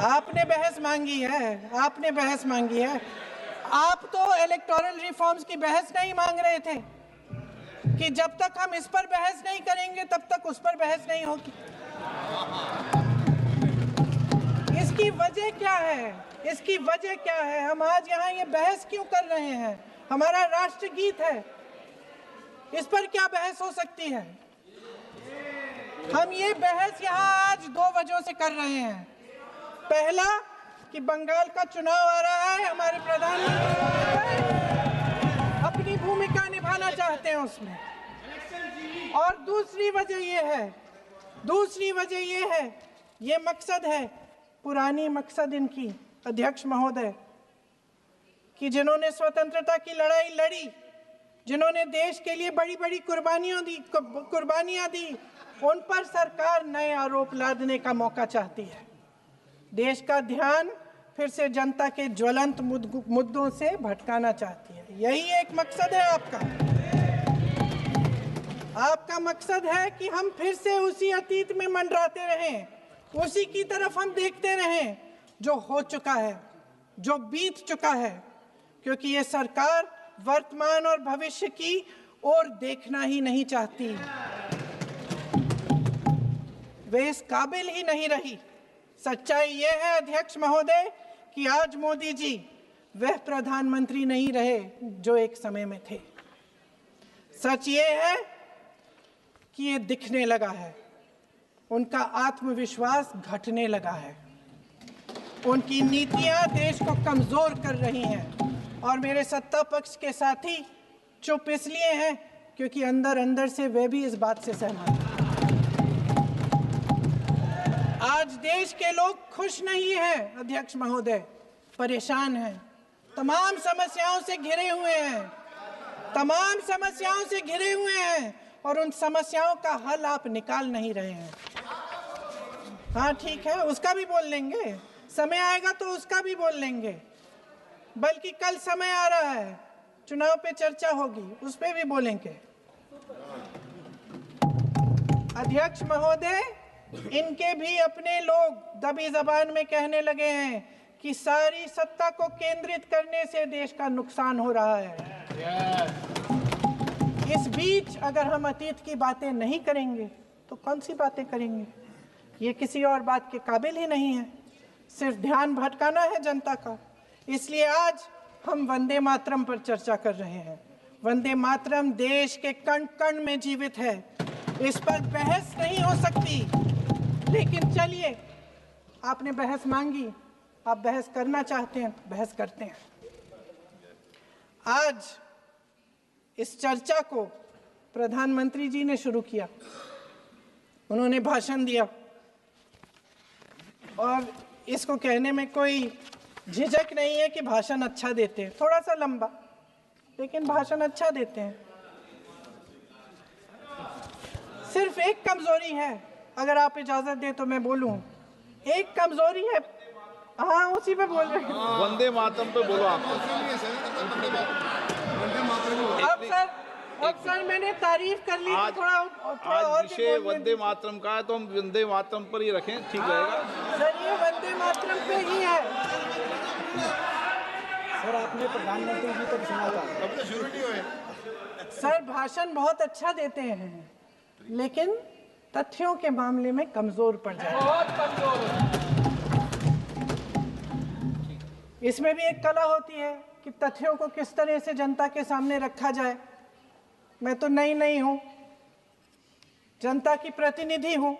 आपने बहस मांगी है, आपने बहस मांगी है। आप तो इलेक्टोरल रिफॉर्म्स की बहस नहीं मांग रहे थे कि जब तक हम इस पर बहस नहीं करेंगे तब तक उस पर बहस नहीं होगी। इसकी वजह क्या है? इसकी वजह क्या है? हम आज यहाँ ये बहस क्यों कर रहे हैं? हमारा राष्ट्रगीत है, इस पर क्या बहस हो सकती है? हम ये बहस यहाँ आज दो वजहों से कर रहे हैं। पहला कि बंगाल का चुनाव आ रहा है, हमारे प्रधानमंत्री अपनी भूमिका निभाना चाहते हैं उसमें। और दूसरी वजह ये है, ये मकसद है, पुरानी मकसद इनकी अध्यक्ष महोदय, कि जिन्होंने स्वतंत्रता की लड़ाई लड़ी, जिन्होंने देश के लिए बड़ी बड़ी कुर्बानियां दी, उन पर सरकार नए आरोप लादने का मौका चाहती है। देश का ध्यान फिर से जनता के ज्वलंत मुद्दों से भटकाना चाहती है। यही एक मकसद है आपका मकसद है कि हम फिर से उसी अतीत में मंडराते रहें, उसी की तरफ हम देखते रहें जो हो चुका है, जो बीत चुका है, क्योंकि ये सरकार वर्तमान और भविष्य की ओर देखना ही नहीं चाहती। वे इस काबिल ही नहीं रही। सच्चाई ये है अध्यक्ष महोदय कि आज मोदी जी वह प्रधानमंत्री नहीं रहे जो एक समय में थे। सच ये है कि ये दिखने लगा है, उनका आत्मविश्वास घटने लगा है, उनकी नीतियां देश को कमजोर कर रही हैं। और मेरे सत्ता पक्ष के साथी चुप इसलिए हैं क्योंकि अंदर अंदर से वे भी इस बात से सहमत हैं। आज देश के लोग खुश नहीं हैं अध्यक्ष महोदय, परेशान हैं, तमाम समस्याओं से घिरे हुए हैं, और उन समस्याओं का हल आप निकाल नहीं रहे हैं। हाँ ठीक है, उसका भी बोल लेंगे, समय आएगा तो उसका भी बोल लेंगे, बल्कि कल समय आ रहा है, चुनाव पे चर्चा होगी, उस पे भी बोलेंगे। अध्यक्ष महोदय, इनके भी अपने लोग दबी जबान में कहने लगे हैं कि सारी सत्ता को केंद्रित करने से देश का नुकसान हो रहा है। इस बीच अगर हम अतीत की बातें नहीं करेंगे तो कौन सी बातें करेंगे? ये किसी और बात के काबिल ही नहीं है, सिर्फ ध्यान भटकाना है जनता का। इसलिए आज हम वंदे मातरम पर चर्चा कर रहे हैं। वंदे मातरम देश के कण कण में जीवित है, इस पर बहस नहीं हो सकती। लेकिन चलिए, आपने बहस मांगी, आप बहस करना चाहते हैं, बहस करते हैं। आज इस चर्चा को प्रधानमंत्री जी ने शुरू किया, उन्होंने भाषण दिया, और इसको कहने में कोई झिझक नहीं है कि भाषण अच्छा देते हैं, थोड़ा सा लंबा, लेकिन भाषण अच्छा देते हैं। सिर्फ एक कमजोरी है, अगर आप इजाजत दे तो मैं बोलूं, एक कमजोरी है। हाँ, उसी पे बोल रहे हैं, वंदे मातरम पे बोलो आप। अब सर मैंने तारीफ कर ली, थोड़ा आज विषय वंदे मातरम का है तो हम वंदे मातरम पर ही रखें, ठीक रहेगा। सर ये वंदे मातरम पे ही है। सर आपने प्रधानमंत्री जी को सुना था, अब तो शुरू नहीं हुए। सर भाषण बहुत अच्छा देते हैं, लेकिन तथ्यों के मामले में कमजोर पड़ जाते हैं, बहुत कमजोर। इसमें भी एक कला होती है कि तथ्यों को किस तरह से जनता के सामने रखा जाए। मैं तो नहीं हूं, जनता की प्रतिनिधि हूं,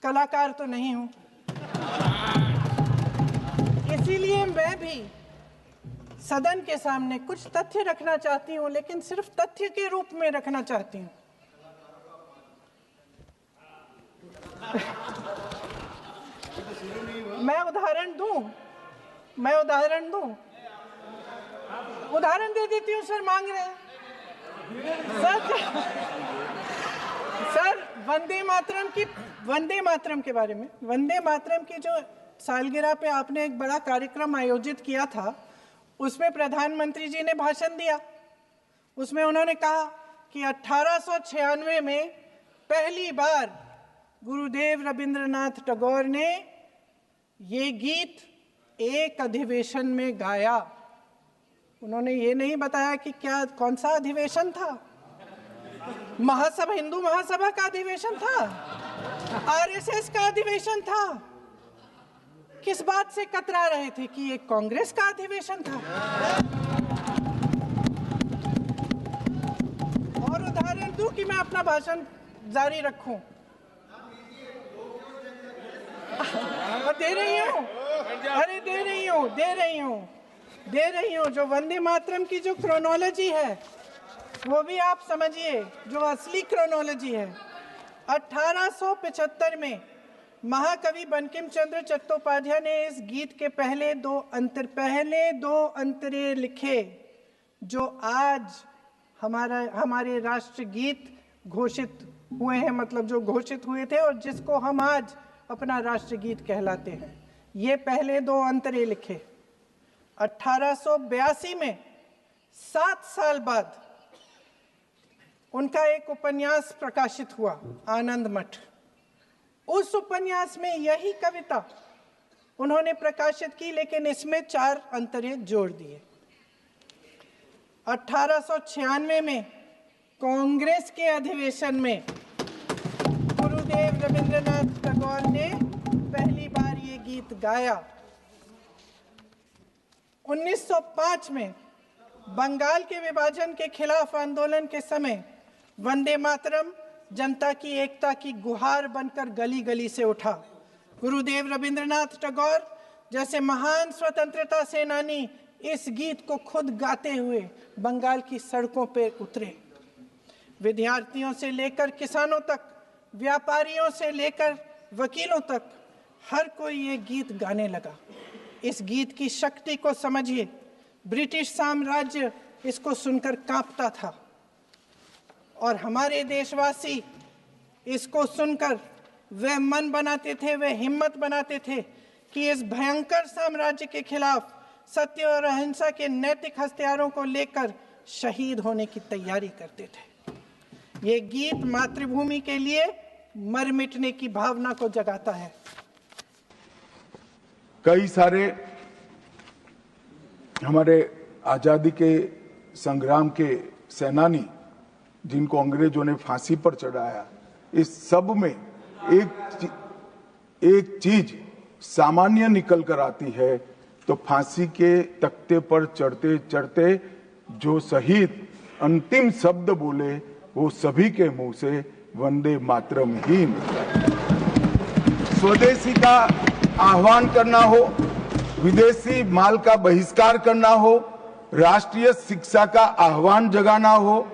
कलाकार तो नहीं हूं। इसीलिए मैं भी सदन के सामने कुछ तथ्य रखना चाहती हूं, लेकिन सिर्फ तथ्य के रूप में रखना चाहती हूं। मैं उदाहरण दे देती हूँ। सर मांग रहे हैं सर वंदे मातरम के बारे में, वंदे मातरम की जो सालगिरह पे आपने एक बड़ा कार्यक्रम आयोजित किया था, उसमें प्रधानमंत्री जी ने भाषण दिया। उसमें उन्होंने कहा कि 1896 में पहली बार गुरुदेव रविंद्रनाथ टैगोर ने ये गीत एक अधिवेशन में गाया। उन्होंने ये नहीं बताया कि क्या कौन सा अधिवेशन था। महासभा, हिंदू महासभा का अधिवेशन था, आरएसएस का अधिवेशन था। किस बात से कतरा रहे थे कि ये कांग्रेस का अधिवेशन था। और उदाहरण दूं कि मैं अपना भाषण जारी रखूं। दे रही हूं। जो वंदे मातरम की जो क्रोनोलॉजी है वो भी आप समझिए, जो असली क्रोनोलॉजी है। 1875 में महाकवि बंकिम चंद्र चट्टोपाध्याय ने इस गीत के पहले दो अंतरे लिखे, जो आज हमारे राष्ट्रगीत घोषित हुए हैं, मतलब जो घोषित हुए थे और जिसको हम आज अपना राष्ट्रगीत कहलाते हैं। ये पहले दो अंतरे लिखे 1882 में। 7 साल बाद उनका एक उपन्यास प्रकाशित हुआ, आनंद मठ। उस उपन्यास में यही कविता उन्होंने प्रकाशित की, लेकिन इसमें 4 अंतरे जोड़ दिए। 1896 में कांग्रेस के अधिवेशन में गुरुदेव रविंद्रनाथ टैगोर ने पहली बार ये गीत गाया। 1905 में बंगाल के विभाजन के खिलाफ आंदोलन के समय वंदे मातरम जनता की एकता की गुहार बनकर गली गली से उठा। गुरुदेव रविंद्रनाथ टैगोर जैसे महान स्वतंत्रता सेनानी इस गीत को खुद गाते हुए बंगाल की सड़कों पर उतरे। विद्यार्थियों से लेकर किसानों तक, व्यापारियों से लेकर वकीलों तक, हर कोई ये गीत गाने लगा। इस गीत की शक्ति को समझिए। ब्रिटिश साम्राज्य इसको सुनकर कांपता था और हमारे देशवासी इसको सुनकर वह मन बनाते थे, वह हिम्मत बनाते थे कि इस भयंकर साम्राज्य के खिलाफ सत्य और अहिंसा के नैतिक हथियारों को लेकर शहीद होने की तैयारी करते थे। ये गीत मातृभूमि के लिए मर मिटने की भावना को जगाता है। कई सारे हमारे आजादी के संग्राम के सेनानी जिनको अंग्रेजों ने फांसी पर चढ़ाया, इस सब में एक चीज सामान्य निकल कर आती है, तो फांसी के तख्ते पर चढ़ते चढ़ते जो शहीद अंतिम शब्द बोले वो सभी के मुंह से वंदे मातरम ही निकला। स्वदेशी का आह्वान करना हो, विदेशी माल का बहिष्कार करना हो, राष्ट्रीय शिक्षा का आह्वान जगाना हो,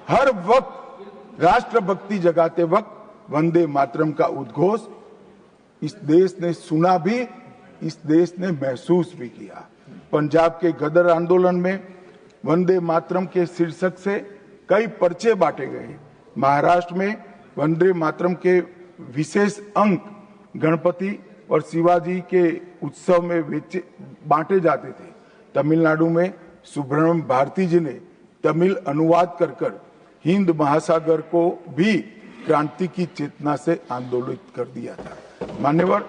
हर वक्त राष्ट्रभक्ति जगाते वक्त वंदे मातरम का उद्घोष इस देश ने सुना भी, इस देश ने महसूस भी किया। पंजाब के गदर आंदोलन में वंदे मातरम के शीर्षक से कई पर्चे बांटे गए। महाराष्ट्र में वंदे मातरम के विशेष अंक गणपति और शिवाजी के उत्सव में बांटे जाते थे। तमिलनाडु में सुब्रह्मण्यम भारती जी ने तमिल अनुवाद कर हिंद महासागर को भी क्रांति की चेतना से आंदोलित कर दिया था। मान्यवर,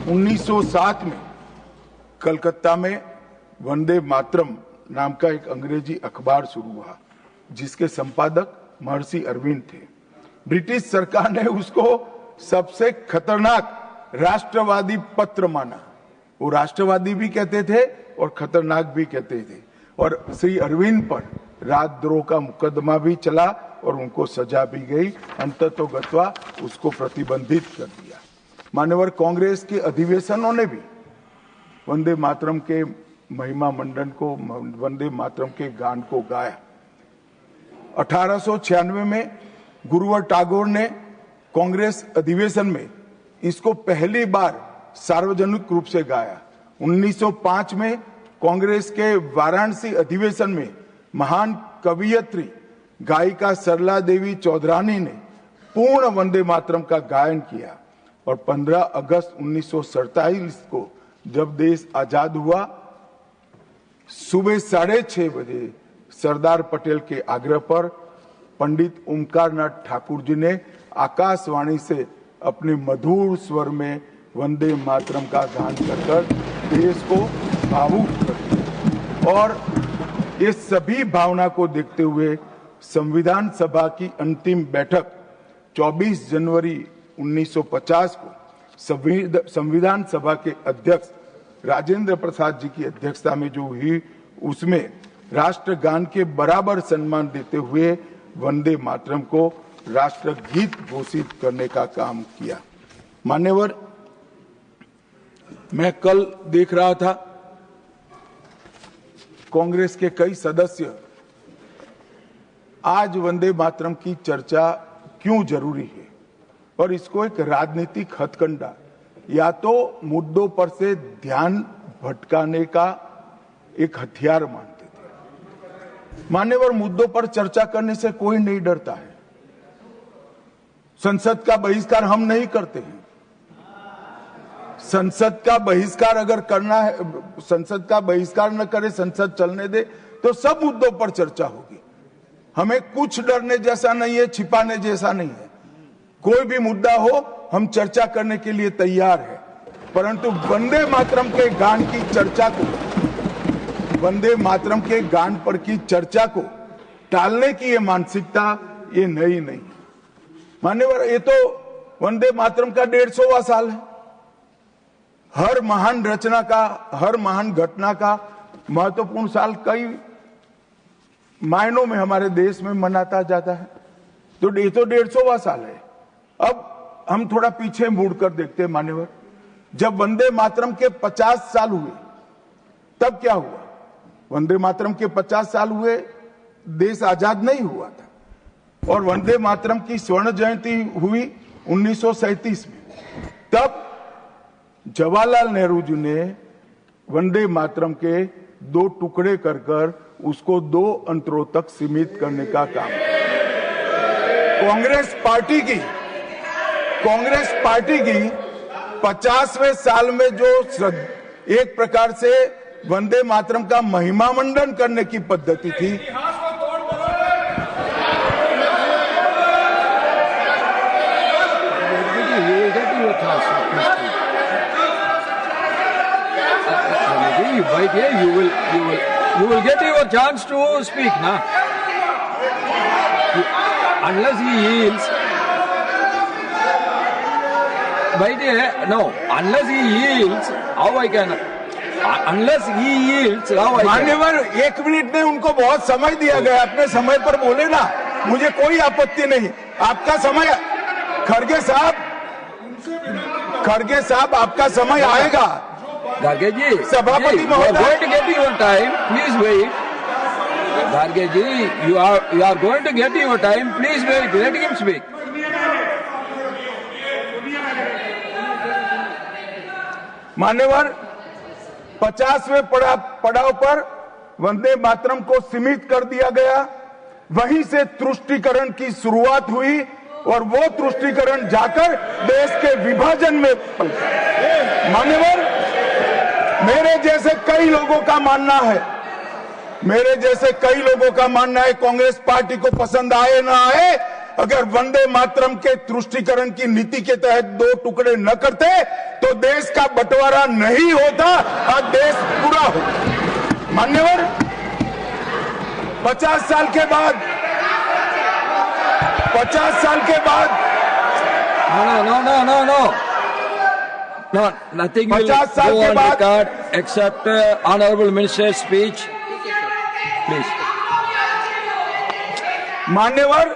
1907 में कलकत्ता में वंदे मातरम नाम का एक अंग्रेजी अखबार शुरू हुआ, जिसके संपादक महर्षि अरविंद थे। ब्रिटिश सरकार ने उसको सबसे खतरनाक राष्ट्रवादी पत्र माना। वो राष्ट्रवादी भी कहते थे और खतरनाक भी कहते थे। और श्री अरविंद पर राजद्रोह का मुकदमा भी चला और उनको सजा भी गई। अंततोगत्वा उसको प्रतिबंधित कर दिया। मान्यवर, कांग्रेस के अधिवेशनों ने भी वंदे मातरम के महिमा मंडन को, वंदे मातरम के गान को गाया। 1896 में गुरुवर टैगोर ने कांग्रेस अधिवेशन में इसको पहली बार सार्वजनिक रूप से गाया। 1905 में कांग्रेस के वाराणसी अधिवेशन में महान कवियत्री गायिका सरला देवी चौधरानी ने पूर्ण वंदे मातरम का गायन किया। और 15 अगस्त 1947 को जब देश आजाद हुआ, सुबह 6:30 बजे सरदार पटेल के आग्रह पर पंडित ओमकार नाथ ठाकुर जी ने आकाशवाणी से अपने मधुर स्वर में वंदे मातरम का गान कर देश को भावुक कर। और ये सभी भावना को देखते हुए संविधान सभा की अंतिम बैठक 24 जनवरी 1950 को संविधान सभा के अध्यक्ष राजेंद्र प्रसाद जी की अध्यक्षता में जो हुई, उसमें राष्ट्रगान के बराबर सम्मान देते हुए वंदे मातरम को राष्ट्रगीत घोषित करने का काम किया। मान्यवर, मैं कल देख रहा था कांग्रेस के कई सदस्य आज वंदे मातरम की चर्चा क्यों जरूरी है और इसको एक राजनीतिक हथकंडा या तो मुद्दों पर से ध्यान भटकाने का एक हथियार मानते थे। मान्यवर, मुद्दों पर चर्चा करने से कोई नहीं डरता है। संसद का बहिष्कार हम नहीं करते हैं। संसद का बहिष्कार अगर करना है, संसद का बहिष्कार न करे, संसद चलने दे, तो सब मुद्दों पर चर्चा होगी। हमें कुछ डरने जैसा नहीं है, छिपाने जैसा नहीं है। कोई भी मुद्दा हो, हम चर्चा करने के लिए तैयार है। परंतु वंदे मातरम के गान की चर्चा को, वंदे मातरम के गान पर की चर्चा को टालने की ये मानसिकता ये नई नहीं। मान्यवर, ये तो वंदे मातरम का 150वां साल है। हर महान रचना का, हर महान घटना का महत्वपूर्ण साल कई मायनों में हमारे देश में मनाता जाता है। तो ये तो 150वां साल है। अब हम थोड़ा पीछे मुड़कर देखते हैं मान्यवर, जब वंदे मातरम के 50 साल हुए तब क्या हुआ? वंदे मातरम के 50 साल हुए, देश आजाद नहीं हुआ था। और वंदे मातरम की स्वर्ण जयंती हुई 1937 में। तब जवाहरलाल नेहरू जी ने वंदे मातरम के 2 टुकड़े कर उसको 2 अंतरों तक सीमित करने का काम किया। कांग्रेस पार्टी की 50वें साल में जो एक प्रकार से वंदे मातरम का महिमा मंडन करने की पद्धति थी, Right here, you will get your chance to speak, na? Unless he yields, right here, no. Unless he yields, how I can? Unless he yields, how I can? मान्यवर, 1 मिनट में उनको बहुत समय दिया गया, अपने समय पर बोले ना, मुझे कोई आपत्ति नहीं। आपका समय, खड़गे साहब आपका समय आएगा। Garge ji, सभापति you are going to get your time. Please wait. Garge ji, you are going to get your time. Please wait. Let him speak. मान्यवर, 50वें पड़ाव पर वंदे मातरम को सीमित कर दिया गया। वहीं से तुष्टीकरण की शुरुआत हुई और वो तुष्टीकरण जाकर देश के विभाजन में पलटा। मान्यवर, मेरे जैसे कई लोगों का मानना है, कांग्रेस पार्टी को पसंद आए ना आए, अगर वंदे मातरम के तुष्टीकरण की नीति के तहत 2 टुकड़े न करते तो देश का बंटवारा नहीं होता और देश पूरा होता। मान्यवर, 50 साल के बाद No, nothing will go on record except Honorable Minister's speech. Please. मान्यवर,